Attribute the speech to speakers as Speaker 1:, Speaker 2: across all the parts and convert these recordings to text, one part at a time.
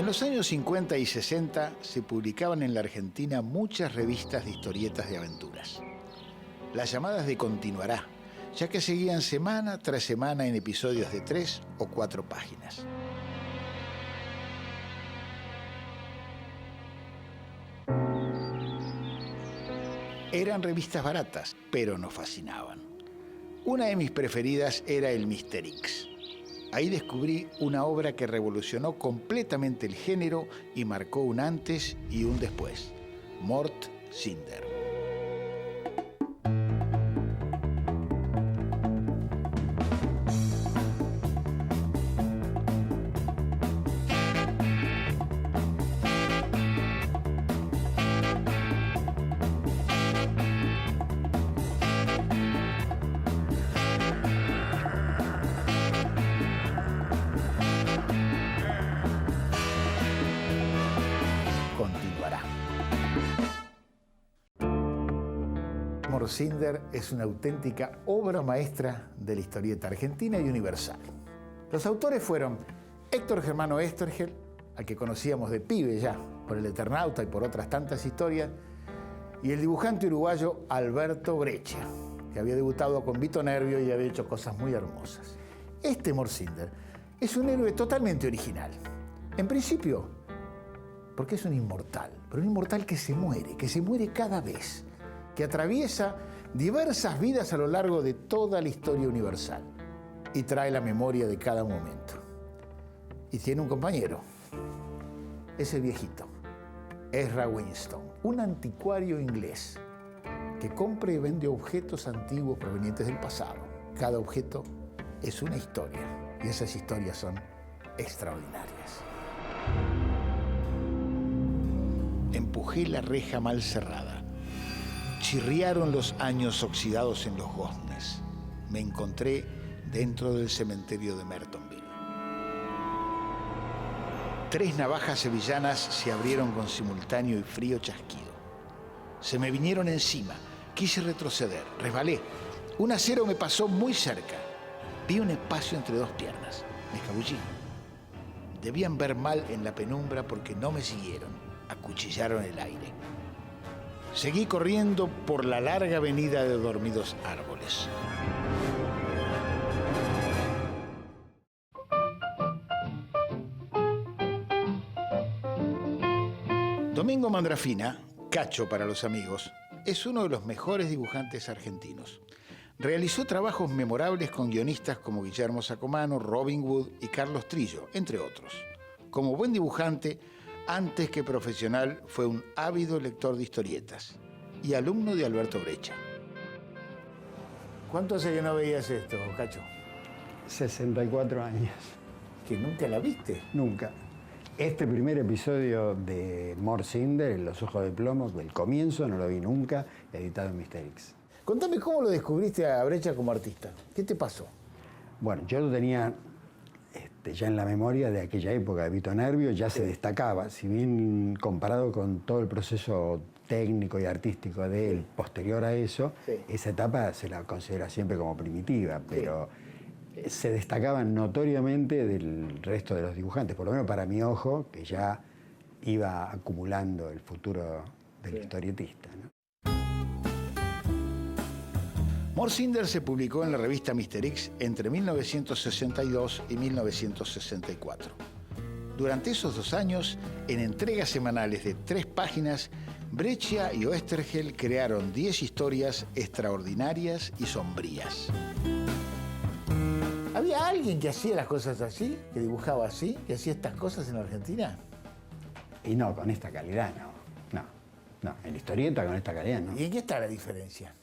Speaker 1: En los años 50 y 60 se publicaban en la Argentina muchas revistas de historietas de aventuras. Las llamadas de Continuará, ya que seguían semana tras semana en episodios de 3 o 4 páginas. Eran revistas baratas, pero nos fascinaban. Una de mis preferidas era el Mr. X. Ahí descubrí una obra que revolucionó completamente el género y marcó un antes y un después. Mort Cinder. Mort Cinder es una auténtica obra maestra de la historieta argentina y universal. Los autores fueron Héctor Germano Oesterhel, al que conocíamos de pibe ya, por El Eternauta y por otras tantas historias, y el dibujante uruguayo Alberto Breccia, que había debutado con Vito Nervio y había hecho cosas muy hermosas. Este Mort Cinder es un héroe totalmente original. En principio, porque es un inmortal, pero un inmortal que se muere cada vez, que atraviesa diversas vidas a lo largo de toda la historia universal y trae la memoria de cada momento. Y tiene un compañero, ese viejito, Ezra Winston, un anticuario inglés que compra y vende objetos antiguos provenientes del pasado. Cada objeto es una historia y esas historias son extraordinarias. Empujé la reja mal cerrada. Chirriaron los años oxidados en los goznes. Me encontré dentro del cementerio de Mertonville. 3 navajas sevillanas se abrieron con simultáneo y frío chasquido. Se me vinieron encima. Quise retroceder. Resbalé. Un acero me pasó muy cerca. Vi un espacio entre 2 piernas. Me escabullí. Debían ver mal en la penumbra porque no me siguieron. Acuchillaron el aire. Seguí corriendo por la larga avenida de dormidos árboles. Domingo Mandrafina, Cacho para los amigos, es uno de los mejores dibujantes argentinos. Realizó trabajos memorables con guionistas como Guillermo Sacomano, Robin Wood y Carlos Trillo, entre otros. Como buen dibujante, antes que profesional, fue un ávido lector de historietas y alumno de Alberto Breccia. ¿Cuánto hace que no veías esto, Cacho?
Speaker 2: 64 años.
Speaker 1: ¿Que nunca la viste?
Speaker 2: Nunca. Este primer episodio de Mort Cinder, Los ojos de plomo, del comienzo, no lo vi nunca, editado en Mr. X.
Speaker 1: Contame cómo lo descubriste a Breccia como artista. ¿Qué te pasó?
Speaker 2: Bueno, yo lo tenía ya en la memoria de aquella época de Vito Nervio, ya se destacaba, si bien comparado con todo el proceso técnico y artístico de él posterior a eso, esa etapa se la considera siempre como primitiva, pero se destacaban notoriamente del resto de los dibujantes, por lo menos para mi ojo, que ya iba acumulando el futuro del historietista, ¿no?
Speaker 1: Mort Cinder se publicó en la revista Mr. X entre 1962 y 1964. Durante esos 2 años, en entregas semanales de 3 páginas, Breccia y Oesterhel crearon 10 historias extraordinarias y sombrías. ¿Había alguien que hacía las cosas así, que dibujaba así, que hacía estas cosas en Argentina?
Speaker 2: Y no, con esta calidad no, en la historieta con esta calidad no.
Speaker 1: ¿Y en qué está la diferencia?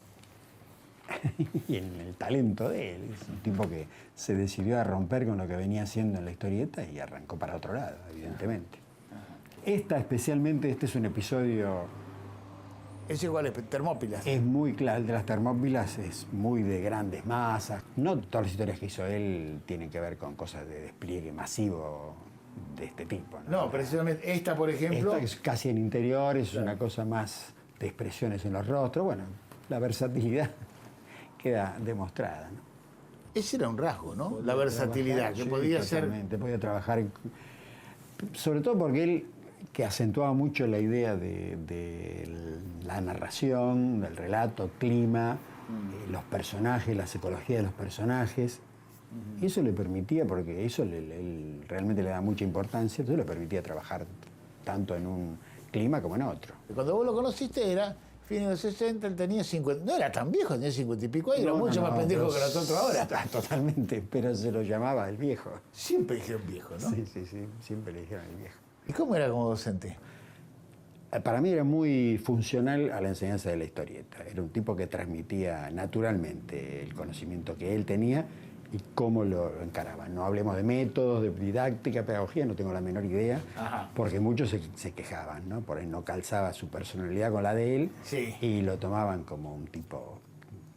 Speaker 2: Y en el talento de él. Es un tipo que se decidió a romper con lo que venía haciendo en la historieta y arrancó para otro lado, evidentemente. Especialmente, este es un episodio...
Speaker 1: ¿Es igual a Termópilas?
Speaker 2: Es muy claro, el de las Termópilas es muy de grandes masas. No todas las historias que hizo él tienen que ver con cosas de despliegue masivo de este tipo, ¿no?
Speaker 1: No, precisamente esta, por ejemplo...
Speaker 2: Esta es casi en interiores, es una cosa más de expresiones en los rostros. Bueno, la versatilidad queda demostrada, ¿no?
Speaker 1: Ese era un rasgo, ¿no? La versatilidad, que podía ser...
Speaker 2: Podía trabajar Sobre todo porque él, que acentuaba mucho la idea de la narración, del relato, clima, los personajes, la psicología de los personajes. Y eso le permitía, porque eso él realmente le da mucha importancia, eso le permitía trabajar tanto en un clima como en otro.
Speaker 1: Cuando vos lo conociste era fines de los 60, él tenía 50, no era tan viejo, tenía 50 y pico años, era mucho más pendejo que nosotros ahora.
Speaker 2: Totalmente, pero se lo llamaba el viejo.
Speaker 1: Siempre dijeron viejo, ¿no?
Speaker 2: Sí, siempre le dijeron el viejo.
Speaker 1: ¿Y cómo era como docente?
Speaker 2: Para mí era muy funcional a la enseñanza de la historieta. Era un tipo que transmitía naturalmente el conocimiento que él tenía y cómo lo encaraba. No hablemos de métodos, de didáctica, pedagogía, no tengo la menor idea, porque muchos se quejaban, ¿no? Por ahí no calzaba su personalidad con la de él,
Speaker 1: sí,
Speaker 2: y lo tomaban como un tipo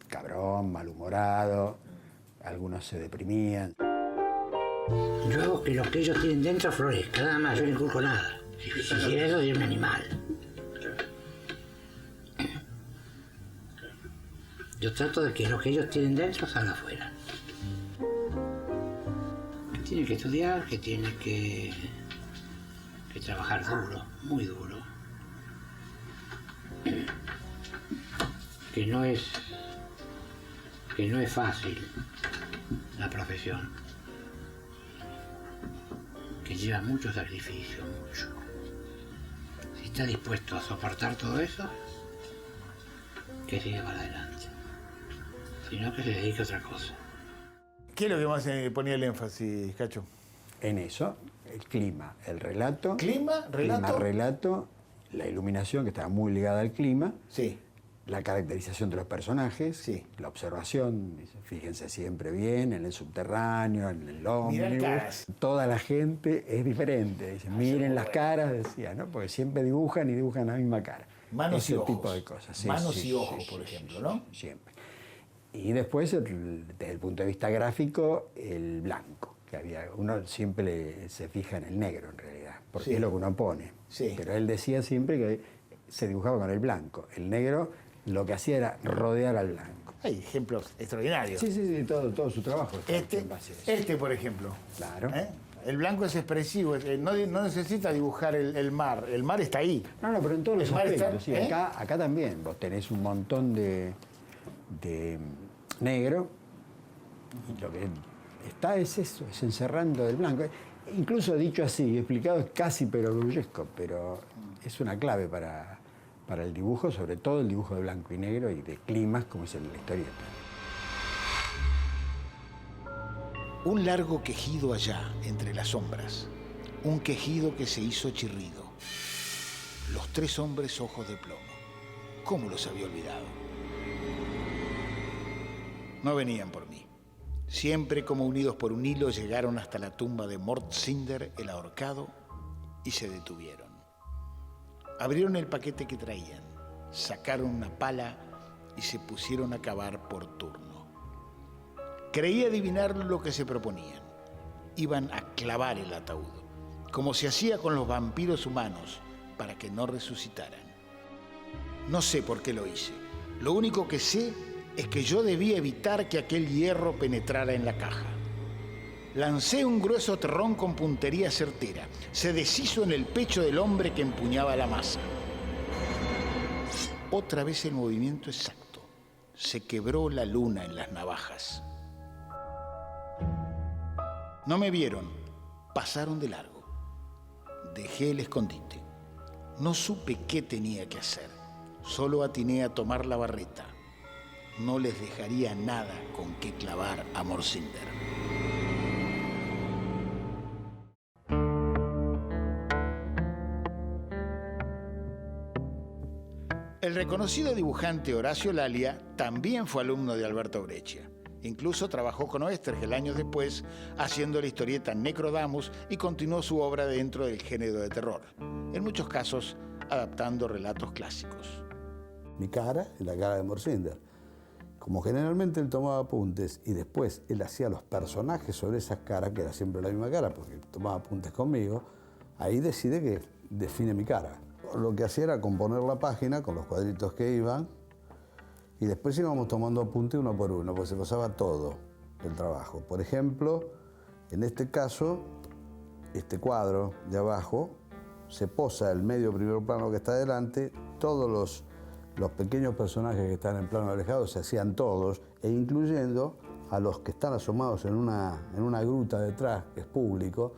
Speaker 2: cabrón, malhumorado, algunos se deprimían.
Speaker 3: Yo hago que lo que ellos tienen dentro florezca, nada más, yo no inculco nada. Si hiciera eso, sería un animal. Yo trato de que lo que ellos tienen dentro salga afuera. Que tienen que estudiar, que tienen que trabajar duro, muy duro. Que no es fácil la profesión. Que lleva mucho sacrificio, mucho. Si está dispuesto a soportar todo eso, que siga para adelante. Si no, que se dedique a otra cosa.
Speaker 1: ¿Qué es lo que más ponía el énfasis, Cacho?
Speaker 2: En eso, el clima, el relato.
Speaker 1: ¿Clima? ¿Relato?
Speaker 2: Clima, relato, la iluminación, que estaba muy ligada al clima.
Speaker 1: Sí.
Speaker 2: La caracterización de los personajes,
Speaker 1: sí,
Speaker 2: la observación, fíjense siempre bien, en el subterráneo, en el ómnibus. Toda la gente es diferente. Dicen, miren las caras, decía, ¿no? Porque siempre dibujan y dibujan la misma cara.
Speaker 1: Manos y ojos.
Speaker 2: Ese tipo de cosas. Sí,
Speaker 1: manos y ojos, por ejemplo, ¿no?
Speaker 2: Siempre. Y después, desde el punto de vista gráfico, el blanco. Que uno siempre se fija en el negro, en realidad, porque es lo que uno pone.
Speaker 1: Sí.
Speaker 2: Pero él decía siempre que se dibujaba con el blanco. El negro lo que hacía era rodear al blanco.
Speaker 1: Hay ejemplos extraordinarios.
Speaker 2: Sí, todo su trabajo.
Speaker 1: Este, por ejemplo.
Speaker 2: Claro.
Speaker 1: El blanco es expresivo, no necesita dibujar el mar está ahí.
Speaker 2: No, pero en todos los aspectos. Sí,
Speaker 1: ¿eh?
Speaker 2: acá también. Vos tenés un montón de negro, y lo que está es eso, es encerrando del blanco. Incluso dicho así, explicado es casi perogrullesco, pero es una clave para el dibujo, sobre todo el dibujo de blanco y negro y de climas, como es en la historieta.
Speaker 1: Un largo quejido allá, entre las sombras. Un quejido que se hizo chirrido. Los tres hombres ojos de plomo. ¿Cómo los había olvidado? No venían por mí. Siempre como unidos por un hilo llegaron hasta la tumba de Mort Cinder, el ahorcado, y se detuvieron. Abrieron el paquete que traían, sacaron una pala y se pusieron a cavar por turno. Creí adivinar lo que se proponían. Iban a clavar el ataúd, como se hacía con los vampiros humanos, para que no resucitaran. No sé por qué lo hice. Lo único que sé es que yo debía evitar que aquel hierro penetrara en la caja. Lancé un grueso terrón con puntería certera. Se deshizo en el pecho del hombre que empuñaba la masa. Otra vez el movimiento exacto. Se quebró la luna en las navajas. No me vieron. Pasaron de largo. Dejé el escondite. No supe qué tenía que hacer. Solo atiné a tomar la barreta. No les dejaría nada con qué clavar a Mort Cinder. El reconocido dibujante Horacio Lalia también fue alumno de Alberto Breccia. Incluso trabajó con Oesterhel años después, haciendo la historieta Necrodamus y continuó su obra dentro del género de terror, en muchos casos adaptando relatos clásicos.
Speaker 4: Mi cara es la cara de Mort Cinder. Como generalmente él tomaba apuntes y después él hacía los personajes sobre esas caras, que era siempre la misma cara porque tomaba apuntes conmigo, ahí decide que define mi cara. Lo que hacía era componer la página con los cuadritos que iban y después íbamos tomando apuntes uno por uno, porque se pasaba todo el trabajo. Por ejemplo, en este caso, este cuadro de abajo, se posa el medio primer plano que está delante, todos los pequeños personajes que están en plano alejado se hacían todos, e incluyendo a los que están asomados en una gruta detrás, que es público,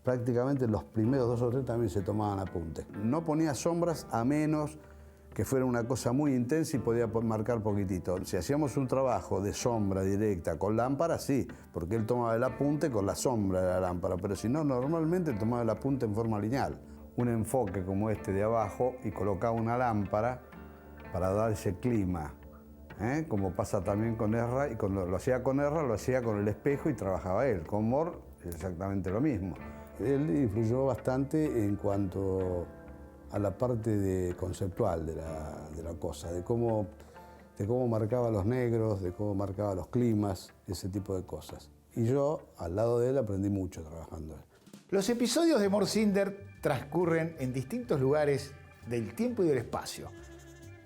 Speaker 4: prácticamente los primeros 2 o 3 también se tomaban apuntes. No ponía sombras a menos que fuera una cosa muy intensa y podía marcar poquitito. Si hacíamos un trabajo de sombra directa con lámpara, sí, porque él tomaba el apunte con la sombra de la lámpara, pero si no, normalmente tomaba el apunte en forma lineal. Un enfoque como este de abajo y colocaba una lámpara para dar ese clima, como pasa también con Ezra, y cuando lo hacía con Ezra, lo hacía con el espejo y trabajaba él. Con Moore, exactamente lo mismo. Él influyó bastante en cuanto a la parte conceptual de la cosa, de cómo marcaba los negros, de cómo marcaba los climas, ese tipo de cosas. Y yo, al lado de él, aprendí mucho trabajando.
Speaker 1: Los episodios de Morsinder transcurren en distintos lugares del tiempo y del espacio,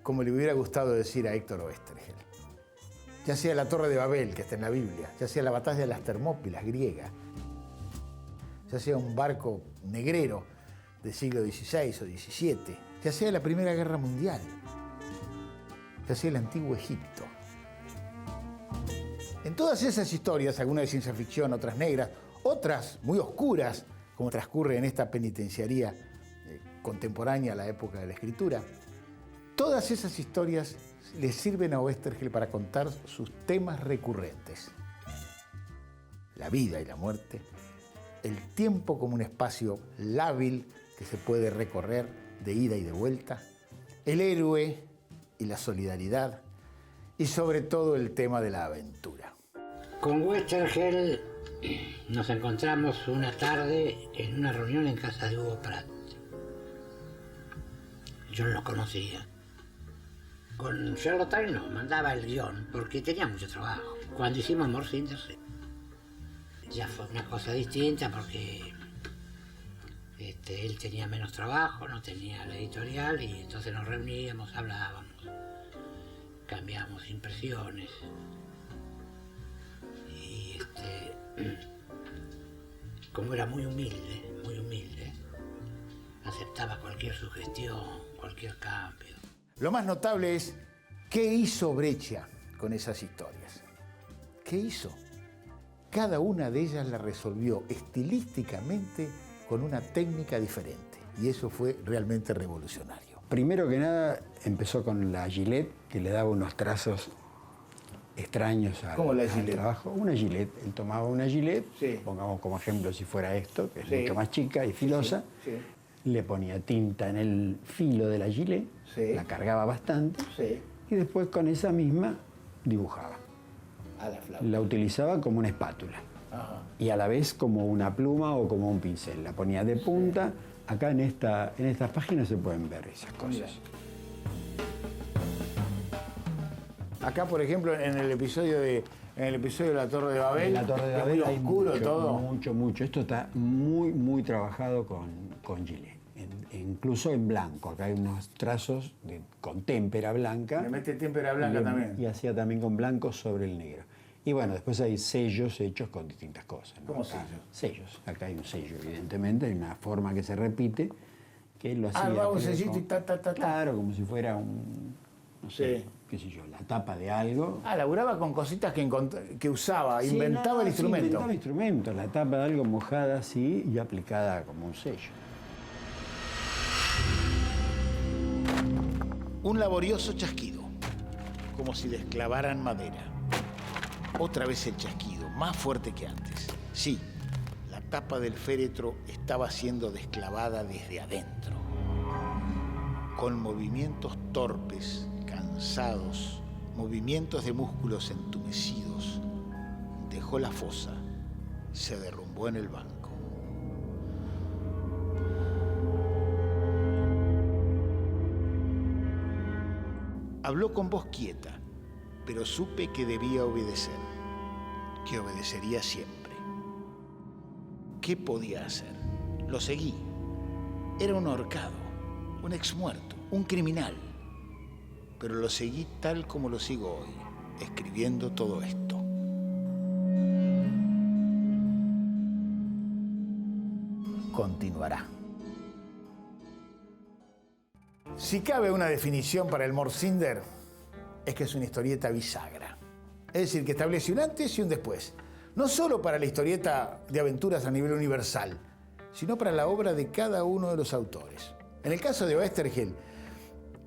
Speaker 1: como le hubiera gustado decir a Héctor Oesterhel. Ya sea la Torre de Babel, que está en la Biblia, ya sea la batalla de las Termópilas griega, ya sea un barco negrero del siglo XVI o XVII, ya sea la Primera Guerra Mundial, ya sea el Antiguo Egipto. En todas esas historias, algunas de ciencia ficción, otras negras, otras muy oscuras, como transcurre en esta penitenciaría contemporánea a la época de la escritura, todas esas historias le sirven a Oesterhel para contar sus temas recurrentes. La vida y la muerte, el tiempo como un espacio lábil que se puede recorrer de ida y de vuelta, el héroe y la solidaridad, y sobre todo el tema de la aventura.
Speaker 3: Con Oesterhel nos encontramos una tarde en una reunión en casa de Hugo Pratt. Yo no lo conocía. Con Sherlock Holmes nos mandaba el guión porque tenía mucho trabajo. Cuando hicimos Morsinder ya fue una cosa distinta porque él tenía menos trabajo, no tenía la editorial y entonces nos reuníamos, hablábamos, cambiábamos impresiones. Y como era muy humilde, aceptaba cualquier sugestión, cualquier cambio.
Speaker 1: Lo más notable es qué hizo Breccia con esas historias. ¿Qué hizo? Cada una de ellas la resolvió estilísticamente con una técnica diferente. Y eso fue realmente revolucionario.
Speaker 2: Primero que nada, empezó con la Gillette, que le daba unos trazos extraños al trabajo. Una Gillette. Él tomaba una Gillette, sí, pongamos como ejemplo si fuera esto, que es sí, mucho más chica y filosa, sí, sí, le ponía tinta en el filo de la Gillette, sí, la cargaba bastante, sí, y después con esa misma dibujaba. La utilizaba como una espátula. Ajá. Y a la vez como una pluma o como un pincel. La ponía de punta. Acá en estas páginas se pueden ver esas cosas. Mira.
Speaker 1: Acá, por ejemplo, en el episodio de la Torre de Babel,
Speaker 2: la Torre de Babel
Speaker 1: hay oscuro
Speaker 2: mucho,
Speaker 1: todo.
Speaker 2: Mucho. Esto está muy trabajado con Gillette. Incluso en blanco. Acá hay unos trazos con témpera blanca.
Speaker 1: Le mete témpera blanca también.
Speaker 2: Y hacía también con blanco sobre el negro. Y bueno, después hay sellos hechos con distintas cosas, ¿no?
Speaker 1: ¿Cómo sellos?
Speaker 2: Sellos. Acá hay un sello, evidentemente, hay una forma que se repite, que él lo hacía.
Speaker 1: Va un sellito y ta.
Speaker 2: Claro, como si fuera no sé, sí, qué sé yo, la tapa de algo.
Speaker 1: Laburaba con cositas que usaba, sí, inventaba el instrumento.
Speaker 2: Sí, inventaba instrumentos, la tapa de algo mojada así y aplicada como un sello.
Speaker 1: Un laborioso chasquido, como si desclavaran madera. Otra vez el chasquido, más fuerte que antes. Sí, la tapa del féretro estaba siendo desclavada desde adentro. Con movimientos torpes, cansados, movimientos de músculos entumecidos, dejó la fosa, se derrumbó en el banco. Habló con voz quieta, pero supe que debía obedecer, que obedecería siempre. ¿Qué podía hacer? Lo seguí. Era un ahorcado, un exmuerto, un criminal. Pero lo seguí tal como lo sigo hoy, escribiendo todo esto. continuará. Si cabe una definición para el Morcinder, es que es una historieta bisagra. Es decir, que establece un antes y un después. No solo para la historieta de aventuras a nivel universal, sino para la obra de cada uno de los autores. En el caso de Oesterheld,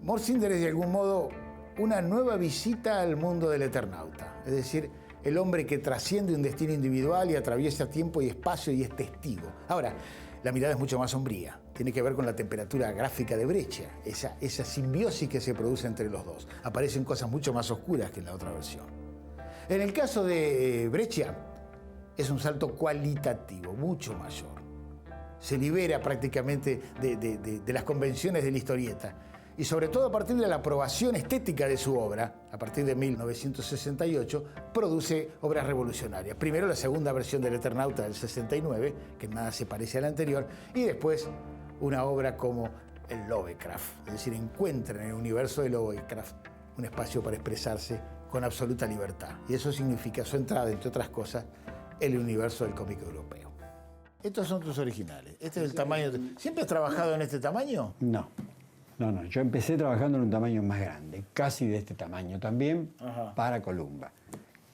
Speaker 1: Morcinder es de algún modo una nueva visita al mundo del Eternauta. Es decir, el hombre que trasciende un destino individual y atraviesa tiempo y espacio y es testigo. Ahora, la mirada es mucho más sombría. Tiene que ver con la temperatura gráfica de Breccia, esa simbiosis que se produce entre los dos. Aparecen cosas mucho más oscuras que en la otra versión. En el caso de Breccia, es un salto cualitativo, mucho mayor. Se libera prácticamente de las convenciones de la historieta. Y sobre todo a partir de la aprobación estética de su obra, a partir de 1968, produce obras revolucionarias. Primero la segunda versión del Eternauta del 69, que nada se parece a la anterior, y después una obra como el Lovecraft. Es decir, encuentra en el universo de Lovecraft un espacio para expresarse con absoluta libertad. Y eso significa su entrada, entre otras cosas, en el universo del cómic europeo. Estos son tus originales. Este es el tamaño. ¿Siempre has trabajado en este tamaño?
Speaker 2: No. Yo empecé trabajando en un tamaño más grande, casi de este tamaño también, para Columba.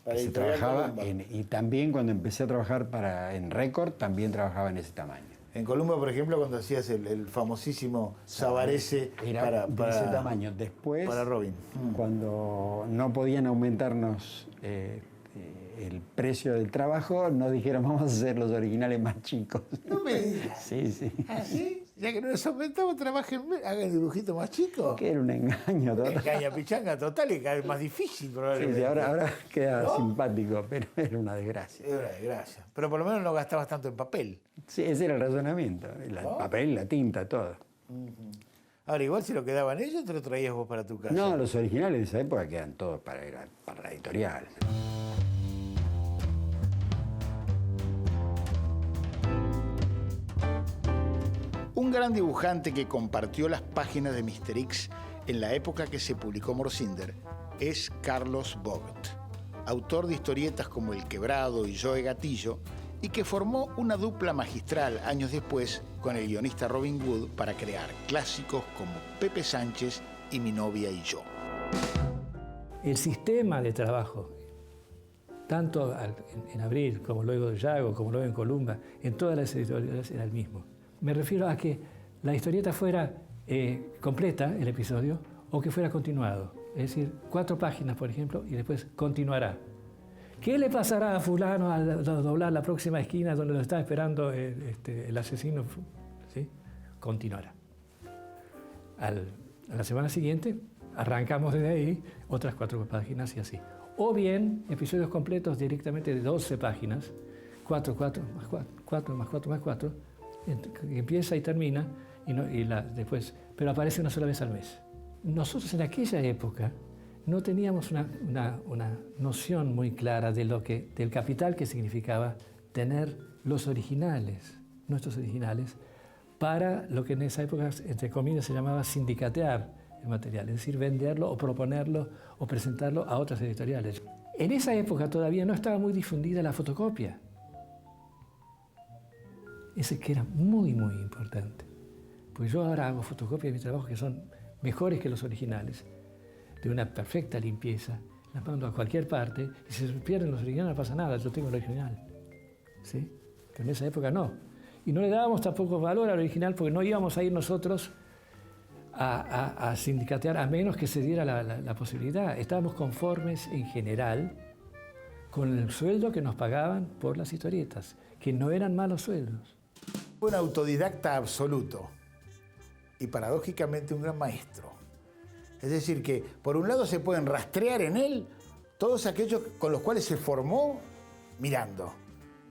Speaker 1: Para
Speaker 2: Se trabajaba y también cuando empecé a trabajar en Record, también trabajaba en ese tamaño.
Speaker 1: En Columba, por ejemplo, cuando hacías el famosísimo Sabarese
Speaker 2: era de ese tamaño. Después,
Speaker 1: para Robin.
Speaker 2: Cuando no podían aumentarnos el precio del trabajo, nos dijeron vamos a hacer los originales más chicos.
Speaker 1: No me digas.
Speaker 2: Sí.
Speaker 1: ¿Ah, sí? Ya que no nos aumentamos, trabajen, hagan el dibujito más chico.
Speaker 2: Que era un engaño total.
Speaker 1: Engaña pichanga total y cada vez más difícil probablemente.
Speaker 2: Sí, ahora queda simpático, pero era una desgracia.
Speaker 1: Era una desgracia. Pero por lo menos no gastabas tanto en papel.
Speaker 2: Sí, ese era el razonamiento. El papel, la tinta, todo.
Speaker 1: Ahora, igual si lo quedaban ellos, te lo traías vos para tu casa.
Speaker 2: No, los originales de esa época quedan todos para la editorial.
Speaker 1: Un gran dibujante que compartió las páginas de Mr. X en la época que se publicó Morcinder es Carlos Vogt, autor de historietas como El Quebrado y Joe Gatillo, y que formó una dupla magistral años después con el guionista Robin Wood para crear clásicos como Pepe Sánchez y Mi novia y yo.
Speaker 5: El sistema de trabajo, tanto en Abril como luego de Yago, como luego en Columba, en todas las editoriales era el mismo. Me refiero a que la historieta fuera completa, el episodio, o que fuera continuado. Es decir, 4 páginas, por ejemplo, y después continuará. ¿Qué le pasará a fulano al doblar la próxima esquina donde lo está esperando el asesino? ¿Sí? Continuará. A la semana siguiente arrancamos desde ahí otras 4 páginas y así. O bien episodios completos directamente de 12 páginas, 4 más 4 más 4 más 4, que empieza y termina, después, pero aparece una sola vez al mes. Nosotros en aquella época no teníamos una noción muy clara del capital que significaba tener los originales, nuestros originales, para lo que en esa época, entre comillas, se llamaba sindicatear el material, es decir, venderlo o proponerlo o presentarlo a otras editoriales. En esa época todavía no estaba muy difundida la fotocopia. Ese que era muy, muy importante. Pues yo ahora hago fotocopias de mis trabajos que son mejores que los originales, de una perfecta limpieza, las mando a cualquier parte, y si se pierden los originales no pasa nada, yo tengo el original. ¿Sí? Pero en esa época no. Y no le dábamos tampoco valor al original porque no íbamos a ir nosotros a sindicatear a menos que se diera la posibilidad. Estábamos conformes en general con el sueldo que nos pagaban por las historietas, que no eran malos sueldos.
Speaker 1: Fue un autodidacta absoluto y paradójicamente un gran maestro. Es decir, que por un lado se pueden rastrear en él todos aquellos con los cuales se formó mirando,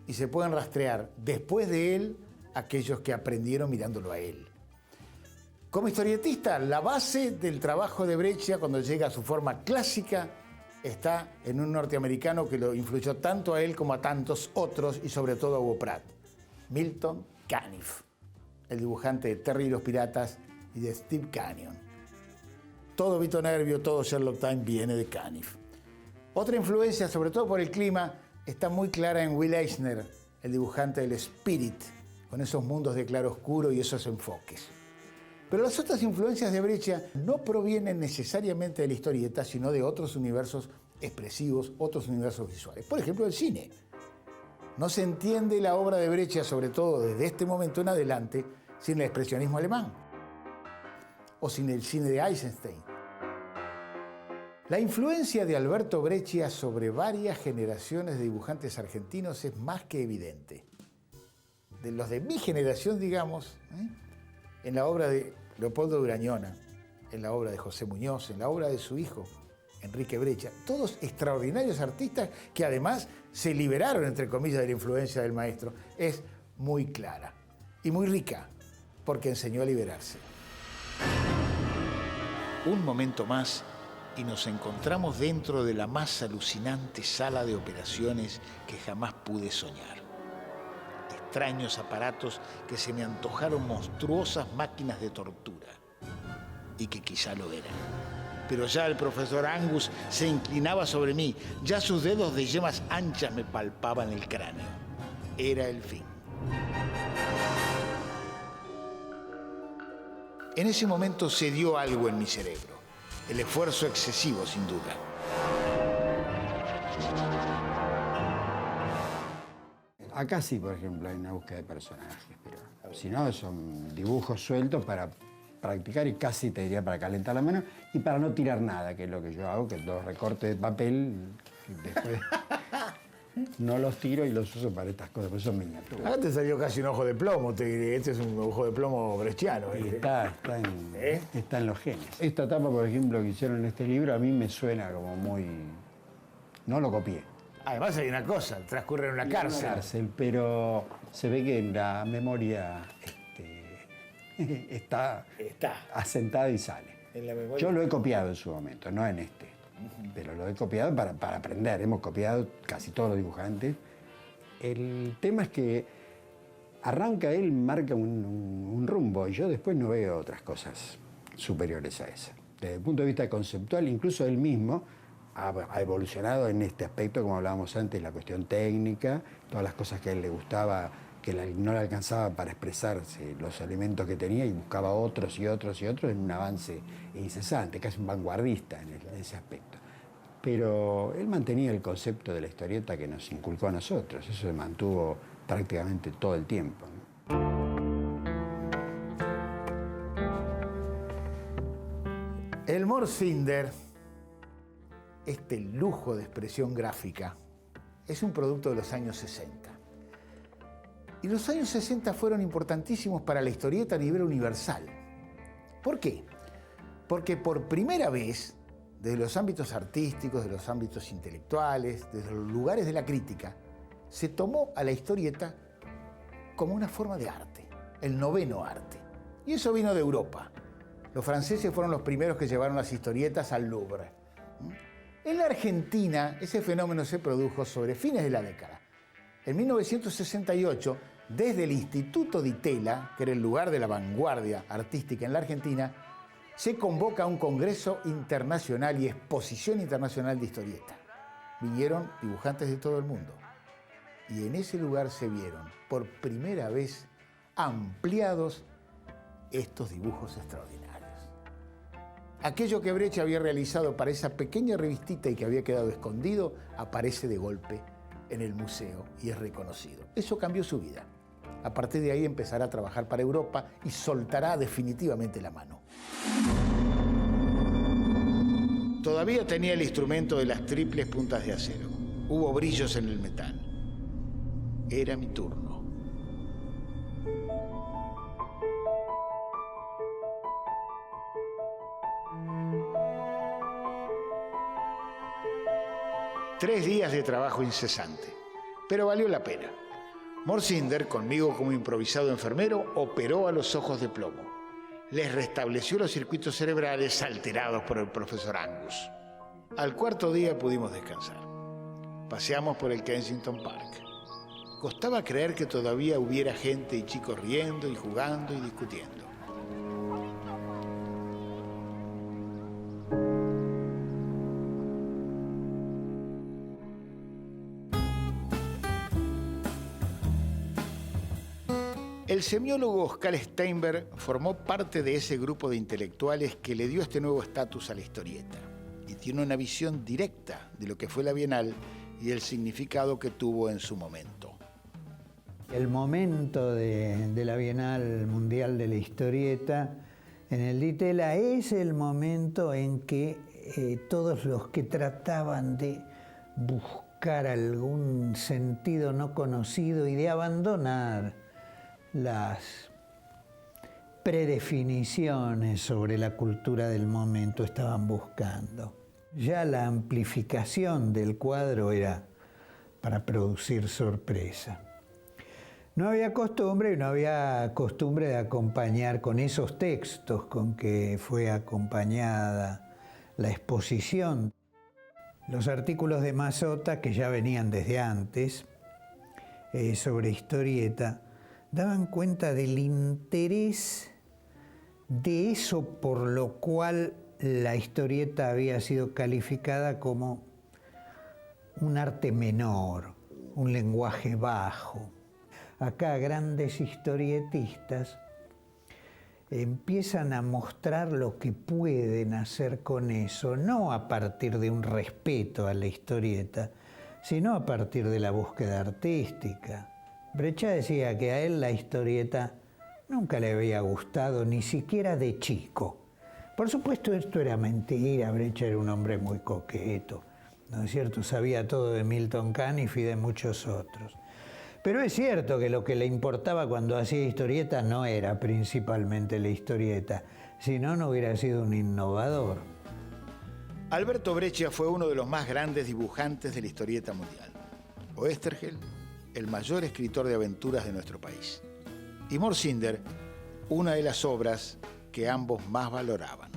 Speaker 1: y se pueden rastrear después de él aquellos que aprendieron mirándolo a él. Como historietista, la base del trabajo de Breccia, cuando llega a su forma clásica, está en un norteamericano que lo influyó tanto a él como a tantos otros, y sobre todo a Hugo Pratt, Milton Caniff, el dibujante de Terry y los Piratas y de Steve Canyon. Todo Vito Nervio, todo Sherlock Times viene de Caniff. Otra influencia, sobre todo por el clima, está muy clara en Will Eisner, el dibujante del Spirit, con esos mundos de claroscuro y esos enfoques. Pero las otras influencias de Breccia no provienen necesariamente de la historieta, sino de otros universos expresivos, otros universos visuales. Por ejemplo, el cine. No se entiende la obra de Breccia, sobre todo desde este momento en adelante, sin el expresionismo alemán o sin el cine de Eisenstein. La influencia de Alberto Breccia sobre varias generaciones de dibujantes argentinos es más que evidente. De los de mi generación, digamos, en la obra de Leopoldo Urañona, en la obra de José Muñoz, en la obra de su hijo, Enrique Breccia, todos extraordinarios artistas que además se liberaron, entre comillas, de la influencia del maestro. Es muy clara y muy rica, porque enseñó a liberarse. Un momento más y nos encontramos dentro de la más alucinante sala de operaciones que jamás pude soñar. Extraños aparatos que se me antojaron monstruosas máquinas de tortura, y que quizá lo eran. Pero ya el profesor Angus se inclinaba sobre mí, ya sus dedos de yemas anchas me palpaban el cráneo. Era el fin. En ese momento se dio algo en mi cerebro, el esfuerzo excesivo, sin duda.
Speaker 2: Acá sí, por ejemplo, hay una búsqueda de personajes, pero si no, son dibujos sueltos para practicar y casi te diría para calentar la mano y para no tirar nada, que es lo que yo hago, que los recortes de papel, después no los tiro y los uso para estas cosas, porque son miniaturas.
Speaker 1: Acá te salió casi un ojo de plomo, te diré. Este es un ojo de plomo brechtiano.
Speaker 2: Y está en los genes. Esta etapa, por ejemplo, que hicieron en este libro, a mí me suena como muy... No lo copié.
Speaker 1: Además hay una cosa, transcurre en una cárcel.
Speaker 2: Pero se ve que en la memoria está asentada y sale.
Speaker 1: En la memoria.
Speaker 2: Yo lo he copiado en su momento, no en este. Pero lo he copiado para aprender. Hemos copiado casi todos los dibujantes. El tema es que arranca él, marca un rumbo, y yo después no veo otras cosas superiores a esa. Desde el punto de vista conceptual, incluso él mismo ha evolucionado en este aspecto, como hablábamos antes, la cuestión técnica, todas las cosas que a él le gustaba, que no le alcanzaba para expresarse los elementos que tenía, y buscaba otros y otros y otros en un avance incesante, casi un vanguardista en ese aspecto. Pero él mantenía el concepto de la historieta que nos inculcó a nosotros, eso se mantuvo prácticamente todo el tiempo, ¿no?
Speaker 1: Elmore Cinder, este lujo de expresión gráfica, es un producto de los años 60. Y los años 60 fueron importantísimos para la historieta a nivel universal. ¿Por qué? Porque por primera vez, desde los ámbitos artísticos, de los ámbitos intelectuales, desde los lugares de la crítica, se tomó a la historieta como una forma de arte, el noveno arte. Y eso vino de Europa. Los franceses fueron los primeros que llevaron las historietas al Louvre. En la Argentina, ese fenómeno se produjo sobre fines de la década. En 1968, desde el Instituto Di Tella, que era el lugar de la vanguardia artística en la Argentina, se convoca un congreso internacional y exposición internacional de historieta. Vinieron dibujantes de todo el mundo. Y en ese lugar se vieron, por primera vez, ampliados estos dibujos extraordinarios. Aquello que Breccia había realizado para esa pequeña revistita y que había quedado escondido, aparece de golpe en el museo y es reconocido. Eso cambió su vida. A partir de ahí empezará a trabajar para Europa y soltará definitivamente la mano. Todavía tenía el instrumento de las triples puntas de acero. Hubo brillos en el metal. Era mi turno. Tres días de trabajo incesante, pero valió la pena. Morcinder, conmigo como improvisado enfermero, operó a los ojos de plomo. Les restableció los circuitos cerebrales alterados por el profesor Angus. Al cuarto día pudimos descansar. Paseamos por el Kensington Park. Costaba creer que todavía hubiera gente y chicos riendo y jugando y discutiendo. El semiólogo Oscar Steinberg formó parte de ese grupo de intelectuales que le dio este nuevo estatus a la historieta y tiene una visión directa de lo que fue la Bienal y el significado que tuvo en su momento.
Speaker 6: El momento de la Bienal Mundial de la Historieta en el Ditela es el momento en que todos los que trataban de buscar algún sentido no conocido y de abandonar las predefiniciones sobre la cultura del momento estaban buscando. Ya la amplificación del cuadro era para producir sorpresa. No había costumbre de acompañar con esos textos con que fue acompañada la exposición. Los artículos de Mazzotta, que ya venían desde antes, sobre historieta, daban cuenta del interés de eso por lo cual la historieta había sido calificada como un arte menor, un lenguaje bajo. Acá grandes historietistas empiezan a mostrar lo que pueden hacer con eso, no a partir de un respeto a la historieta, sino a partir de la búsqueda artística. Breccia decía que a él la historieta nunca le había gustado, ni siquiera de chico. Por supuesto, esto era mentira. Breccia era un hombre muy coqueto, ¿no es cierto? Sabía todo de Milton Caniff y de muchos otros. Pero es cierto que lo que le importaba cuando hacía historieta no era principalmente la historieta, si no, no hubiera sido un innovador.
Speaker 1: Alberto Breccia fue uno de los más grandes dibujantes de la historieta mundial. Oesterheld, el mayor escritor de aventuras de nuestro país. Y Morsinder, una de las obras que ambos más valoraban.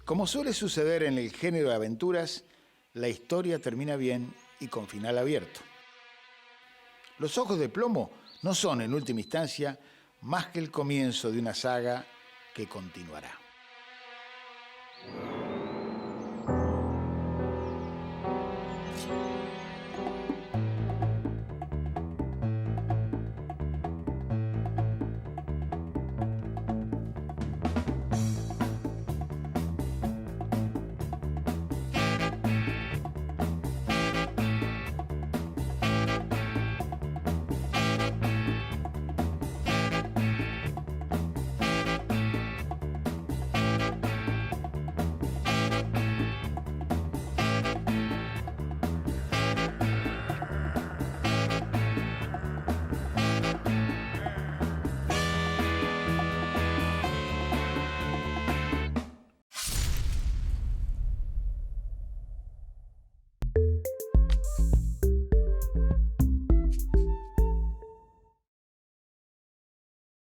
Speaker 1: Como suele suceder en el género de aventuras, la historia termina bien y con final abierto. Los Ojos de Plomo no son, en última instancia, más que el comienzo de una saga que continuará.